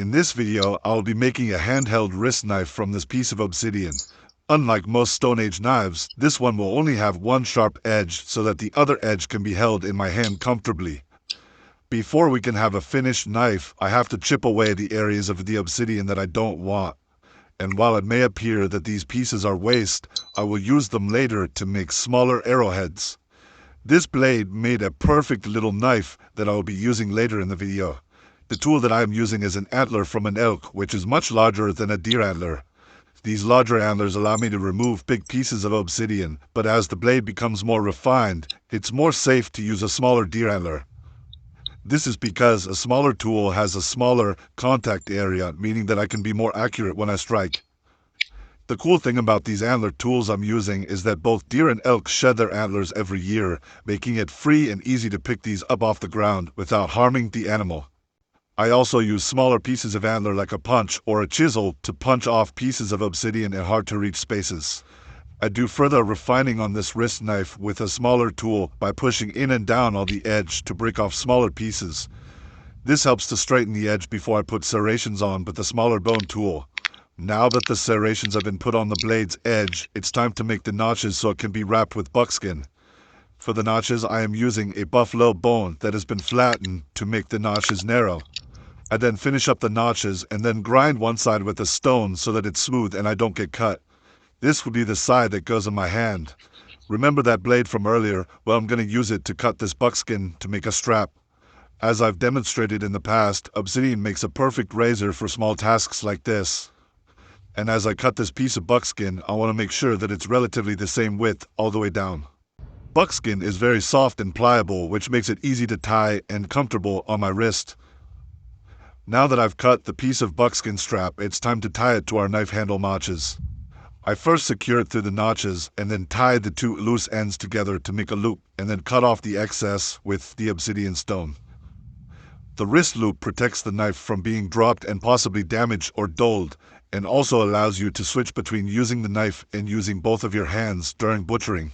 In this video, I will be making a handheld wrist knife from this piece of obsidian. Unlike most Stone Age knives, this one will only have one sharp edge so that the other edge can be held in my hand comfortably. Before we can have a finished knife, I have to chip away the areas of the obsidian that I don't want. And while it may appear that these pieces are waste, I will use them later to make smaller arrowheads. This blade made a perfect little knife that I will be using later in the video. The tool that I am using is an antler from an elk, which is much larger than a deer antler. These larger antlers allow me to remove big pieces of obsidian, but as the blade becomes more refined, it's more safe to use a smaller deer antler. This is because a smaller tool has a smaller contact area, meaning that I can be more accurate when I strike. The cool thing about these antler tools I'm using is that both deer and elk shed their antlers every year, making it free and easy to pick these up off the ground without harming the animal. I also use smaller pieces of antler like a punch or a chisel to punch off pieces of obsidian in hard-to-reach spaces. I do further refining on this wrist knife with a smaller tool by pushing in and down on the edge to break off smaller pieces. This helps to straighten the edge before I put serrations on with the smaller bone tool. Now that the serrations have been put on the blade's edge, it's time to make the notches so it can be wrapped with buckskin. For the notches, I am using a buffalo bone that has been flattened to make the notches narrow. I then finish up the notches and then grind one side with a stone so that it's smooth and I don't get cut. This would be the side that goes in my hand. Remember that blade from earlier? Well, I'm going to use it to cut this buckskin to make a strap. As I've demonstrated in the past, obsidian makes a perfect razor for small tasks like this. And as I cut this piece of buckskin, I want to make sure that it's relatively the same width all the way down. Buckskin is very soft and pliable, which makes it easy to tie and comfortable on my wrist. Now that I've cut the piece of buckskin strap, it's time to tie it to our knife handle notches. I first secure it through the notches and then tie the two loose ends together to make a loop and then cut off the excess with the obsidian stone. The wrist loop protects the knife from being dropped and possibly damaged or dulled, and also allows you to switch between using the knife and using both of your hands during butchering.